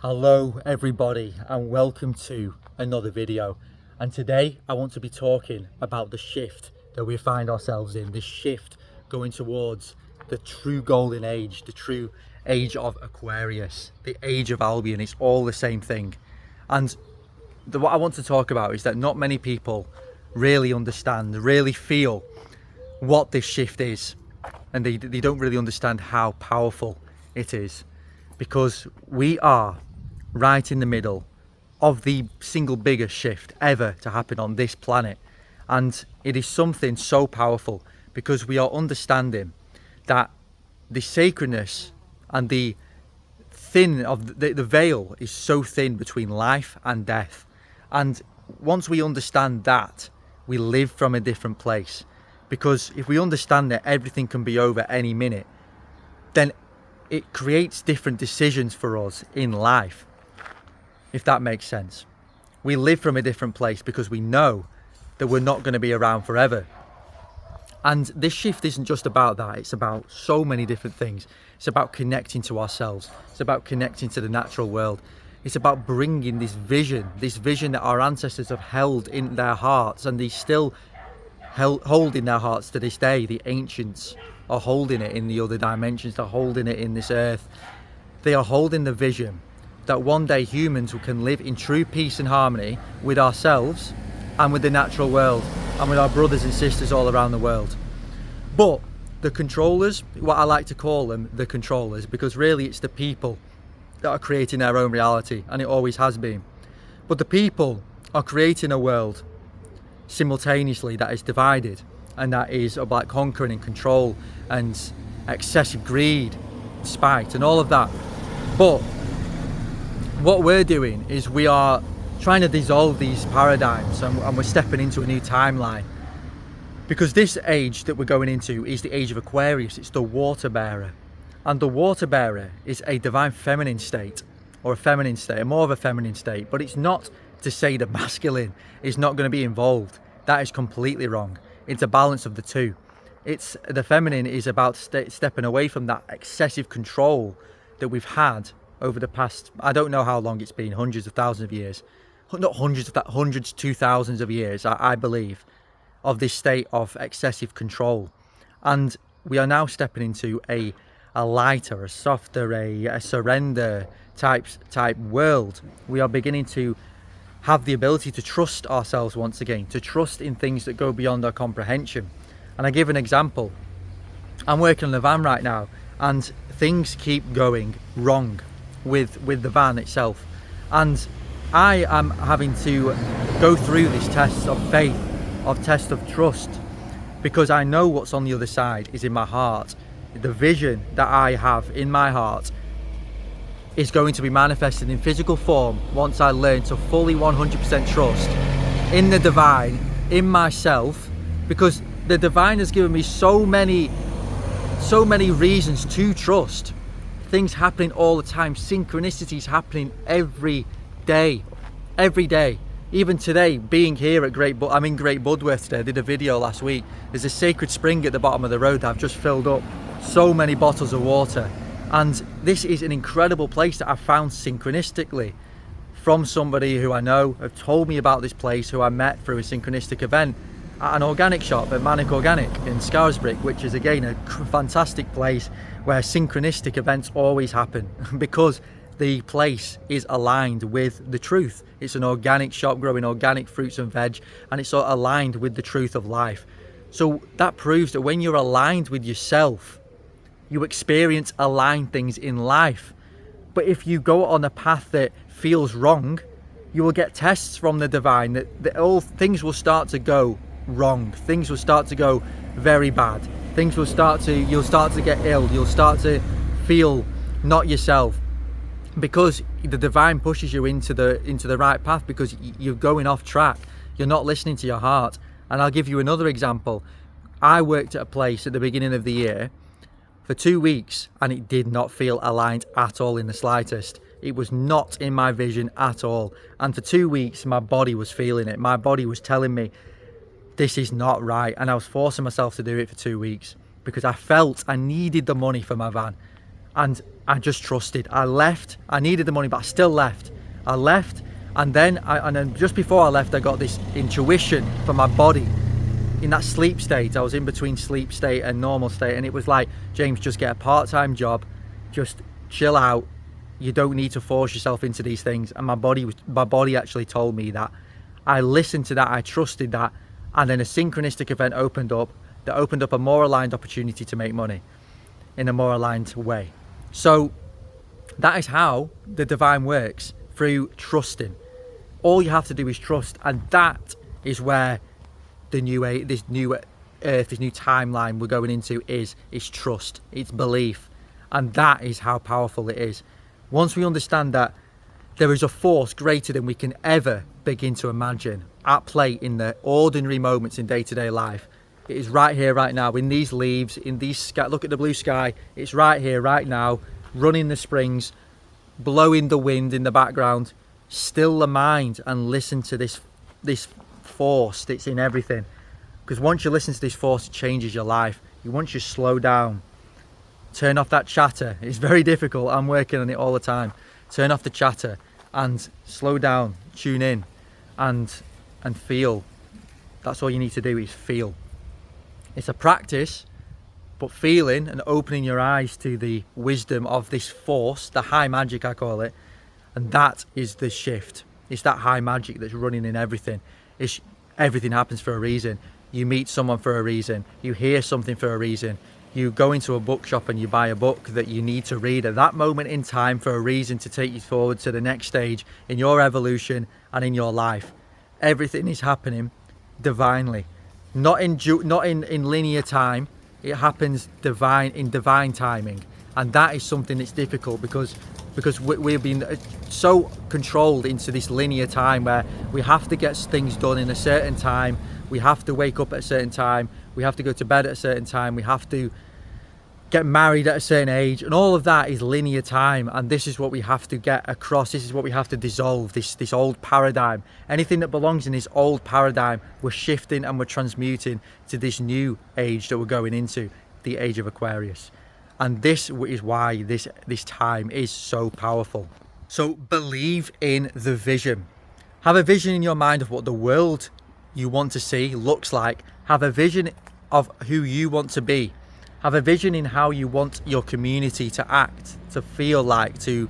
Hello everybody and welcome to another video, and today I want to be talking about the shift that we find ourselves in, this shift going towards the true golden age, the true age of Aquarius, the age of Albion. It's all the same thing, and what I want to talk about is that not many people really understand, really feel what this shift is, and they don't really understand how powerful it is, because we are right in the middle of the single biggest shift ever to happen on this planet. And it is something so powerful because we are understanding that the sacredness and the thin of the veil is so thin between life and death. And once we understand that, we live from a different place, because if we understand that everything can be over any minute, then it creates different decisions for us in life, if that makes sense. We live from a different place because we know that we're not going to be around forever. And this shift isn't just about that, it's about so many different things. It's about connecting to ourselves, it's about connecting to the natural world, it's about bringing this vision that our ancestors have held in their hearts, and they still hold in their hearts to this day. The ancients are holding it in the other dimensions, they're holding it in this earth. They are holding the vision that one day humans can live in true peace and harmony with ourselves and with the natural world and with our brothers and sisters all around the world. But the controllers, what I like to call them, the controllers, because really it's the people that are creating their own reality, and it always has been. But the people are creating a world simultaneously that is divided, and that is about conquering and control and excessive greed, spite and all of that. But what we're doing is we are trying to dissolve these paradigms, and we're stepping into a new timeline, because this age that we're going into is the age of Aquarius. It's the water bearer, and the water bearer is a divine feminine state, or a feminine state, more of a feminine state. But it's not to say that masculine is not going to be involved. That is completely wrong. It's a balance of the two. It's the feminine is about stepping away from that excessive control that we've had over the past, I don't know how long it's been, hundreds of thousands of years, not hundreds to thousands of years, I believe, of this state of excessive control. And we are now stepping into a lighter, a softer, a surrender type world. We are beginning to have the ability to trust ourselves once again, to trust in things that go beyond our comprehension. And I give an example. I'm working on the van right now, and things keep going wrong with the van itself, and I am having to go through this test of faith, test of trust, because I know what's on the other side is in my heart. The vision that I have in my heart is going to be manifested in physical form once I learn to fully 100% trust in the divine, in myself, because the divine has given me so many reasons to trust. Things happening all the time, synchronicities happening every day. Even today, being here at I'm in Great Budworth today. I did a video last week. There's a sacred spring at the bottom of the road that I've just filled up so many bottles of water, and this is an incredible place that I found synchronistically from somebody who I know, have told me about this place, who I met through a synchronistic event at an organic shop at Manic Organic in Scarisbrick, which is again a fantastic place where synchronistic events always happen because the place is aligned with the truth. It's an organic shop growing organic fruits and veg, and it's aligned with the truth of life. So that proves that when you're aligned with yourself, you experience aligned things in life. But if you go on a path that feels wrong, you will get tests from the divine that all things will start to go wrong. Things will start to go very bad. You'll start to get ill. You'll start to feel not yourself, because the divine pushes you into the right path, because you're going off track. You're not listening to your heart. And I'll give you another example. I worked at a place at the beginning of the year for 2 weeks, and it did not feel aligned at all in the slightest. It was not in my vision at all. And for 2 weeks, my body was feeling it. My body was telling me, this is not right. And I was forcing myself to do it for 2 weeks because I felt I needed the money for my van. And I just trusted. I left. I needed the money, but I still left. I left, and then just before I left, I got this intuition from my body. In that sleep state, I was in between sleep state and normal state, and it was like, James, just get a part-time job, just chill out. You don't need to force yourself into these things. And my body actually told me that. I listened to that, I trusted that, and then a synchronistic event opened up that opened up a more aligned opportunity to make money in a more aligned way. So that is how the divine works, through trusting. All you have to do is trust, and that is where this new earth, this new timeline we're going into is trust. It's belief, and that is how powerful it is. Once we understand that there is a force greater than we can ever begin to imagine at play in the ordinary moments in day-to-day life. It is right here, right now, in these leaves, in these sky. Look at the blue sky. It's right here, right now, running the springs, blowing the wind in the background. Still the mind and listen to this force that's in everything. Because once you listen to this force, it changes your life. Once you slow down, turn off that chatter. It's very difficult. I'm working on it all the time. Turn off the chatter and slow down, tune in, and feel. That's all you need to do, is feel. It's a practice, but feeling and opening your eyes to the wisdom of this force, the high magic I call it, and that is the shift. It's that high magic that's running in everything. Everything happens for a reason. You meet someone for a reason. You hear something for a reason. You go into a bookshop and you buy a book that you need to read at that moment in time for a reason to take you forward to the next stage in your evolution and in your life. Everything is happening divinely, not in linear time. It happens in divine timing, and that is something that's difficult because we've been so controlled into this linear time where we have to get things done in a certain time. We have to wake up at a certain time. We have to go to bed at a certain time. We have to get married at a certain age, and all of that is linear time. And this is what we have to get across. This is what we have to dissolve, this old paradigm. Anything that belongs in this old paradigm, we're shifting and we're transmuting to this new age that we're going into, the age of Aquarius. And this is why this time is so powerful. So believe in the vision. Have a vision in your mind of what the world you want to see looks like. Have a vision of who you want to be. Have a vision in how you want your community to act, to feel like, to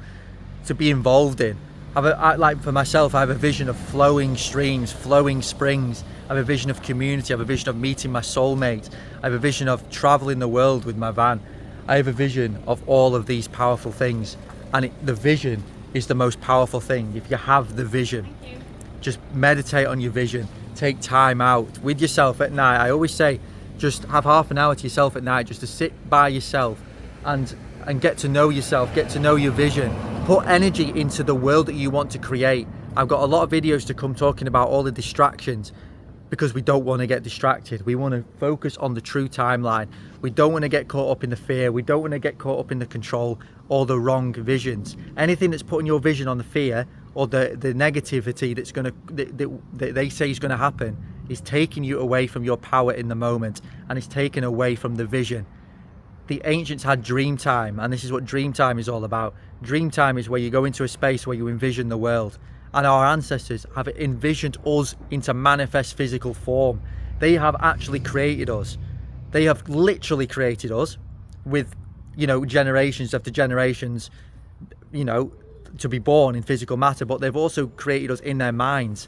be involved in. Like for myself, I have a vision of flowing streams, flowing springs. I have a vision of community. I have a vision of meeting my soulmate. I have a vision of traveling the world with my van. I have a vision of all of these powerful things, and the vision is the most powerful thing. If you have the vision, just meditate on your vision. Take time out with yourself at night. I always say, just have half an hour to yourself at night, just to sit by yourself and get to know yourself, get to know your vision. Put energy into the world that you want to create. I've got a lot of videos to come talking about all the distractions, because we don't want to get distracted. We want to focus on the true timeline. We don't want to get caught up in the fear. We don't want to get caught up in the control or the wrong visions. Anything that's putting your vision on the fear or the negativity that they say is going to happen is taking you away from your power in the moment, and it's taken away from the vision. The ancients had dream time, and this is what dream time is all about. Dream time is where you go into a space where you envision the world, and our ancestors have envisioned us into manifest physical form. They have actually created us. They have literally created us with, generations after generations, to be born in physical matter, but they've also created us in their minds.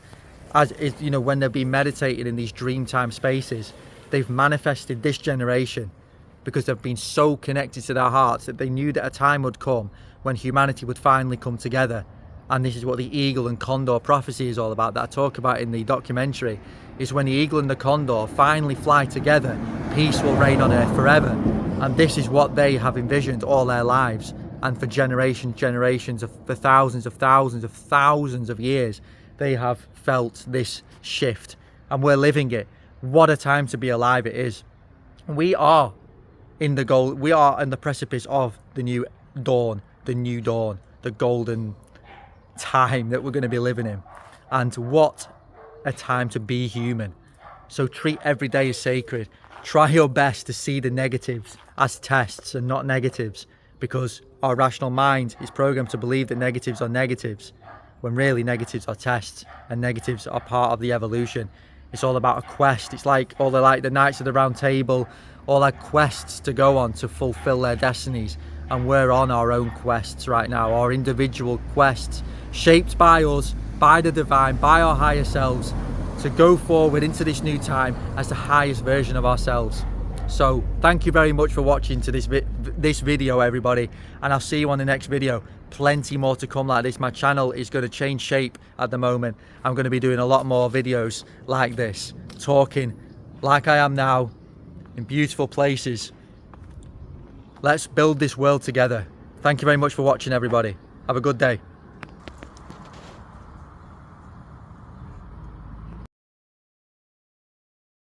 As is, when they've been meditating in these dreamtime spaces, they've manifested this generation because they've been so connected to their hearts that they knew that a time would come when humanity would finally come together. And this is what the eagle and condor prophecy is all about, that I talk about in the documentary, is when the eagle and the condor finally fly together, peace will reign on earth forever. And this is what they have envisioned all their lives, and for generations for thousands of years, they have felt this shift, and we're living it. What a time to be alive it is. We are in the goal. We are in the precipice of the new dawn, the golden time that we're going to be living in. And what a time to be human. So treat every day as sacred. Try your best to see the negatives as tests and not negatives, because our rational mind is programmed to believe that negatives are negatives, when really negatives are tests and negatives are part of the evolution. It's all about a quest. It's like all the Knights of the Round Table, all their quests to go on to fulfill their destinies. And we're on our own quests right now, our individual quests, shaped by us, by the divine, by our higher selves, to go forward into this new time as the highest version of ourselves. So thank you very much for watching to this video, everybody, and I'll see you on the next video. Plenty more to come like this. My channel is going to change shape at the moment. I'm going to be doing a lot more videos like this, talking like I am now in beautiful places. Let's build this world together. Thank you very much for watching, everybody. Have a good day.